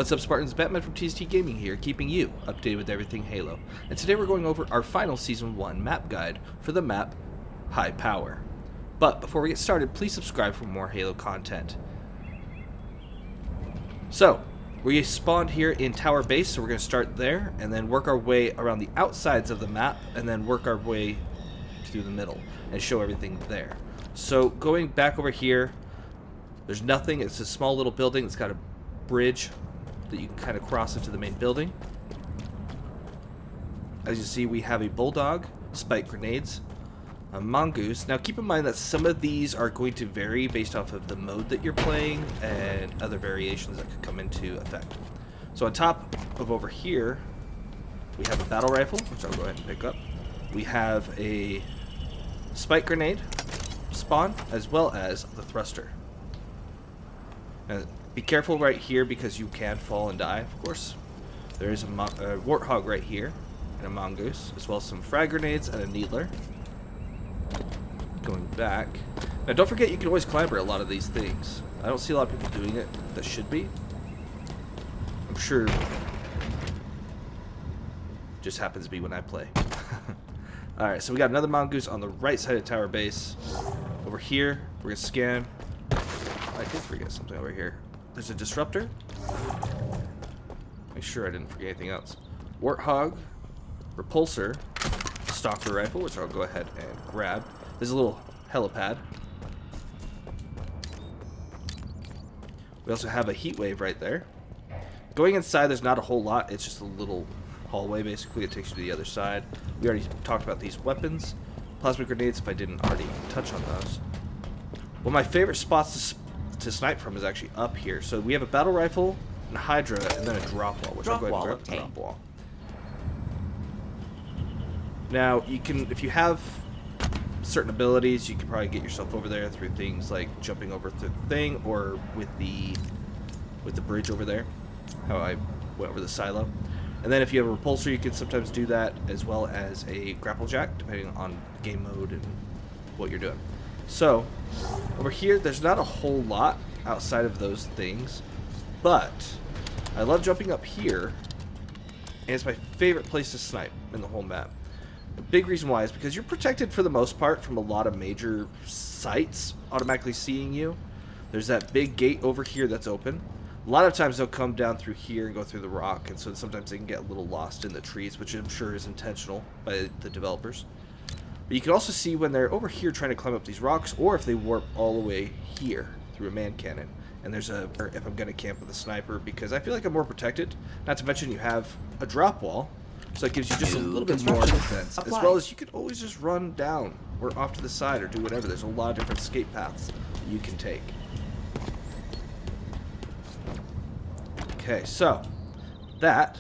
What's up, Spartans? Batman from TST Gaming here, keeping you updated with everything Halo. And today we're going over our final Season 1 map guide for the map Highpower. But before we get started, please subscribe for more Halo content. So, we spawned here in Tower Base, so we're going to start there, and then work our way around the outsides of the map, and then work our way through the middle, and show everything there. So, going back over here, there's nothing. It's a small little building. It's got a bridge that you can kind of cross into the main building. As you see, we have a bulldog, spike grenades, a mongoose. Now keep in mind that some of these are going to vary based off of the mode that you're playing and other variations that could come into effect. So on top of over here, we have a battle rifle, which I'll go ahead and pick up. We have a spike grenade spawn, as well as the thruster. Now, be careful right here because you can fall and die, of course. There is a warthog right here, and a mongoose, as well as some frag grenades and a needler. Going back. Now don't forget you can always climber a lot of these things. I don't see a lot of people doing it that should be. I'm sure just happens to be when I play. Alright, so we got another mongoose on the right side of Tower Base. Over here, we're going to scan. I did forget something over here. There's a disruptor. Make sure I didn't forget anything else. Warthog, repulsor, stalker rifle, which I'll go ahead and grab. There's a little helipad. We also have a heat wave right there. Going inside, there's not a whole lot. It's just a little hallway, basically. It takes you to the other side. We already talked about these weapons. Plasma grenades, if I didn't already touch on those. One of my favorite spots to snipe from is actually up here. So we have a battle rifle, a hydra, and then a drop wall, which I'll go ahead and grab the drop wall. Now, you can, if you have certain abilities, you can probably get yourself over there through things like jumping over the thing, or with the bridge over there, how I went over the silo. And then if you have a repulsor, you can sometimes do that, as well as a grapple jack, depending on game mode and what you're doing. So, over here, there's not a whole lot outside of those things, but I love jumping up here, and it's my favorite place to snipe in the whole map. The big reason why is because you're protected for the most part from a lot of major sites automatically seeing you. There's that big gate over here that's open. A lot of times they'll come down through here and go through the rock, and so sometimes they can get a little lost in the trees, which I'm sure is intentional by the developers. But you can also see when they're over here trying to climb up these rocks, or if they warp all the way here through a man cannon. And there's a, or if I'm going to camp with a sniper, because I feel like I'm more protected. Not to mention you have a drop wall, so it gives you just a little bit more defense. As well as you can always just run down or off to the side or do whatever. There's a lot of different escape paths you can take. Okay, so that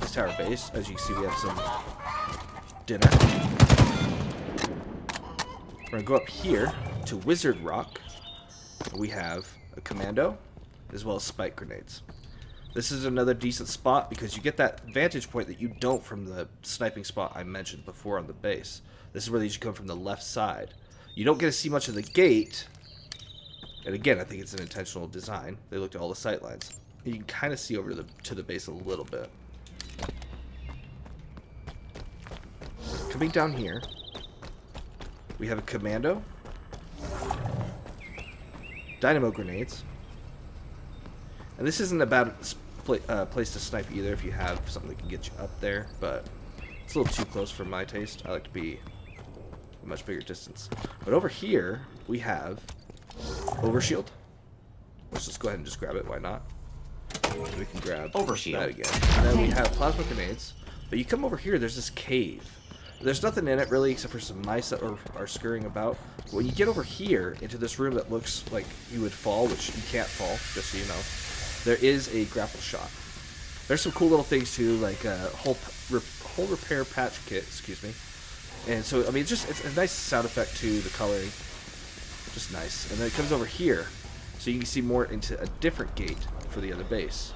is Tower Base. As you can see, we have some dinner. We're going to go up here to Wizard Rock. We have a commando, as well as spike grenades. This is another decent spot because you get that vantage point that you don't from the sniping spot I mentioned before on the base. This is where they usually come from the left side. You don't get to see much of the gate. And again, I think it's an intentional design. They looked at all the sight lines. You can kind of see over to the base a little bit. Coming down here, we have a commando, dynamo grenades, and this isn't a bad place to snipe either if you have something that can get you up there, but it's a little too close for my taste. I like to be a much bigger distance. But over here, we have Overshield. Let's just go ahead and just grab it, why not? We can grab Overshield that again. And then we have plasma grenades, but you come over here, there's this cave. There's nothing in it really except for some mice that are scurrying about. When you get over here into this room that looks like you would fall, which you can't fall, just so you know, there is a grapple shot. There's some cool little things too, like a whole repair patch kit, excuse me. And so, I mean, it's a nice sound effect too, the coloring. Just nice. And then it comes over here, so you can see more into a different gate for the other base,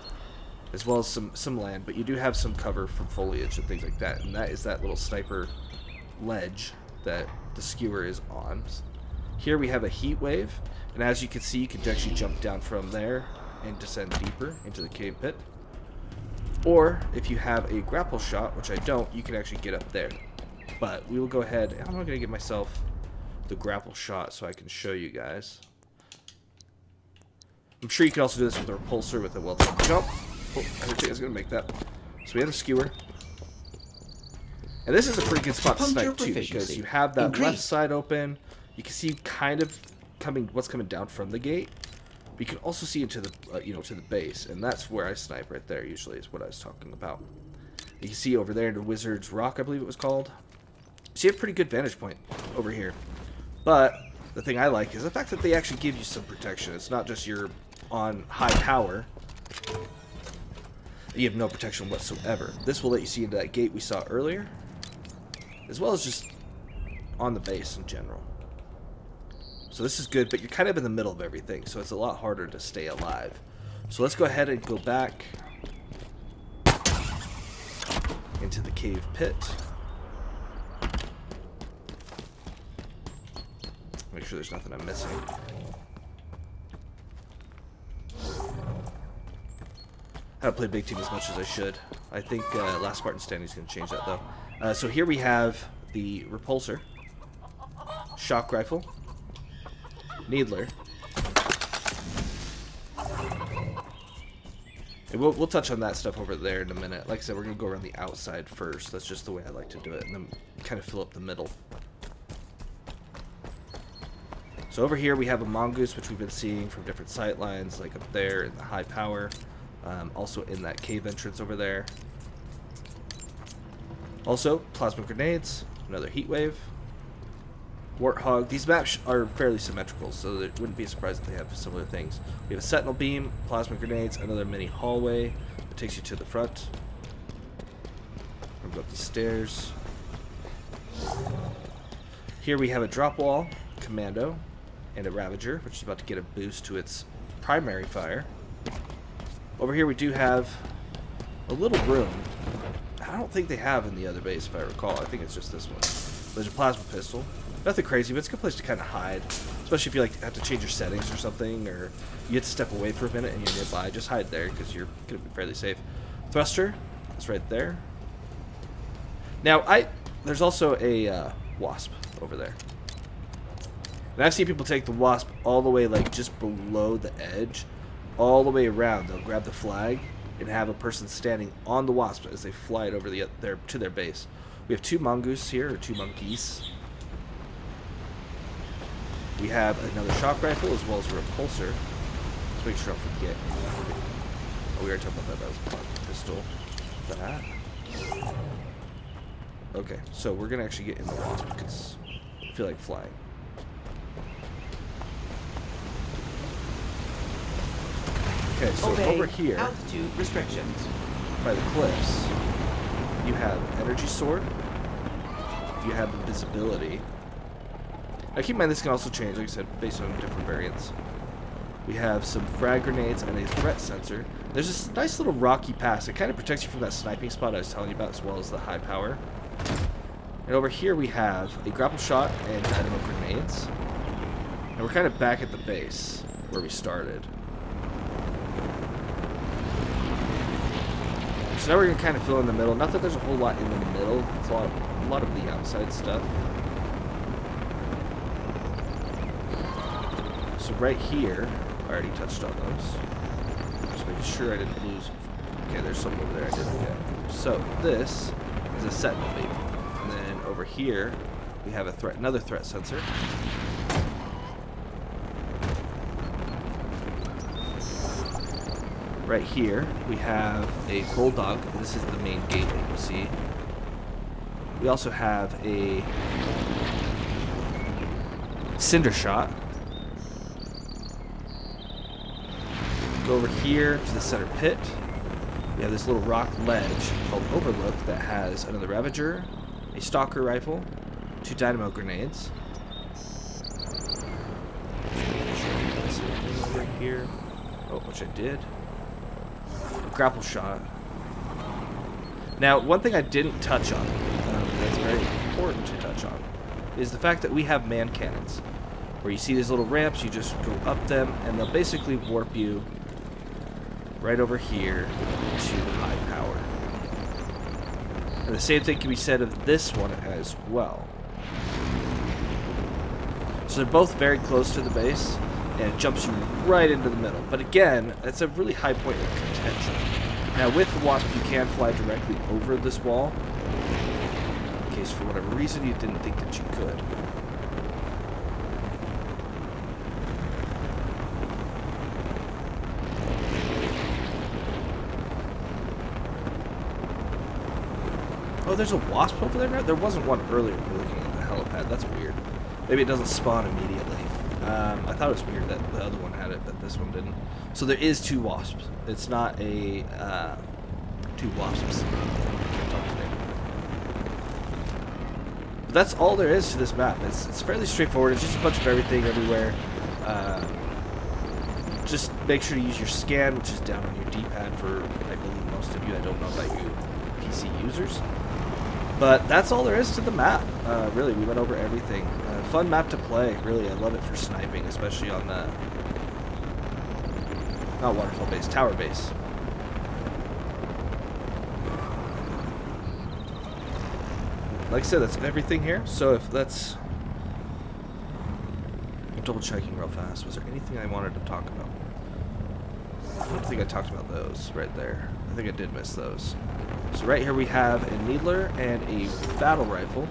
as well as some land, but you do have some cover from foliage and things like that, and that is that little sniper ledge that the skewer is on. Here we have a heat wave, and as you can see, you can actually jump down from there and descend deeper into the cave pit. Or if you have a grapple shot, which I don't, you can actually get up there. But we will go ahead, and I'm going to get myself the grapple shot so I can show you guys. I'm sure you can also do this with a repulsor with a well-timed jump. Oh, I didn't think I was going to make that. So we have a skewer. And this is a pretty good spot to snipe too, because you have that left side open. You can see kind of what's coming down from the gate. But you can also see into the to the base, and that's where I snipe right there. Usually is what I was talking about. You can see over there into Wizard's Rock, I believe it was called. So you have a pretty good vantage point over here. But the thing I like is the fact that they actually give you some protection. It's not just you're on high power. You have no protection whatsoever. This will let you see into that gate we saw earlier, as well as just on the base in general. So this is good, but you're kind of in the middle of everything, so it's a lot harder to stay alive. So let's go ahead and go back into the cave pit. Make sure there's nothing I'm missing. I haven't played Big Team as much as I should. I think Last Spartan Standing is going to change that, though. So here we have the Repulsor, Shock Rifle, Needler, and we'll touch on that stuff over there in a minute. Like I said, we're going to go around the outside first. That's just the way I like to do it, and then kind of fill up the middle. So over here we have a mongoose, which we've been seeing from different sight lines, like up there in the Highpower, also in that cave entrance over there. Also, plasma grenades, another heat wave, Warthog. These maps are fairly symmetrical, so it wouldn't be a surprise if they have similar things. We have a sentinel beam, plasma grenades, another mini hallway that takes you to the front. We'll go up these stairs. Here we have a drop wall, commando, and a Ravager, which is about to get a boost to its primary fire. Over here we do have a little room. I don't think they have in the other base, if I recall. I think it's just this one. There's a plasma pistol. Nothing crazy, but it's a good place to kind of hide. Especially if you have to change your settings or something, or you have to step away for a minute and you're nearby. Just hide there, because you're going to be fairly safe. Thruster, that's right there. Now, there's also a Wasp over there. And I've seen people take the Wasp all the way, like, just below the edge, all the way around. They'll grab the flag and have a person standing on the Wasp as they fly it over to their base. We have two mongoose here, or two monkeys. We have another shock rifle as well as a repulsor. Let's make sure I don't forget. Oh, we already talked about that. That was a pistol. That. Okay, so we're going to actually get in the Wasp because I feel like flying. Okay, so over here, altitude restrictions. By the cliffs, you have energy sword. You have invisibility. Now keep in mind this can also change, like I said, based on different variants. We have some frag grenades and a threat sensor. There's this nice little rocky pass. It kind of protects you from that sniping spot I was telling you about, as well as the high power. And over here we have a grapple shot and dynamo grenades. And we're kind of back at the base where we started. So now we're going to kind of fill in the middle. Not that there's a whole lot in the middle. It's a lot of the outside stuff. So right here, I already touched on those. Just making sure I didn't lose. Okay, there's something over there I didn't get. So this is a sentinel beam. And then over here, we have another threat sensor. Right here, we have a bulldog. This is the main gate that you see. We also have a cinder shot. Go over here to the center pit. We have this little rock ledge called Overlook that has another Ravager, a stalker rifle, 2 dynamo grenades. Over here. Oh, which I did. Grapple shot. Now, one thing I didn't touch on, that's very important to touch on, is the fact that we have man cannons. Where you see these little ramps, you just go up them, and they'll basically warp you right over here to high power. And the same thing can be said of this one as well. So they're both very close to the base, and it jumps you right into the middle. But again, it's a really high point of contention. Now with the Wasp, you can fly directly over this wall, in case for whatever reason you didn't think that you could. Oh, there's a Wasp over there now? There wasn't one earlier when we were looking at the helipad. That's weird. Maybe it doesn't spawn immediately. I thought it was weird that the other one had it, but this one didn't. So there is 2 Wasps. It's not a 2 Wasps. But that's all there is to this map. It's fairly straightforward. It's just a bunch of everything everywhere. Just make sure to use your scan, which is down on your D-pad for, I believe, most of you. I don't know about you PC users. But that's all there is to the map. Really, we went over everything. Fun map to play. Really, I love it for sniping, especially on the not waterfall base, tower base. Like I said, that's everything here. So if that's, I'm double checking real fast. Was there anything I wanted to talk about? I don't think I talked about those right there. I think I did miss those. So right here we have a needler and a battle rifle.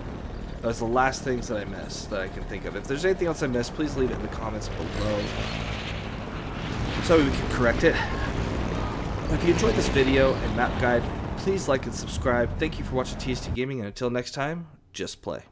That was the last things that I missed that I can think of. If there's anything else I missed, please leave it in the comments below so we can correct it. If you enjoyed this video and map guide, please like and subscribe. Thank you for watching TST Gaming, and until next time, just play.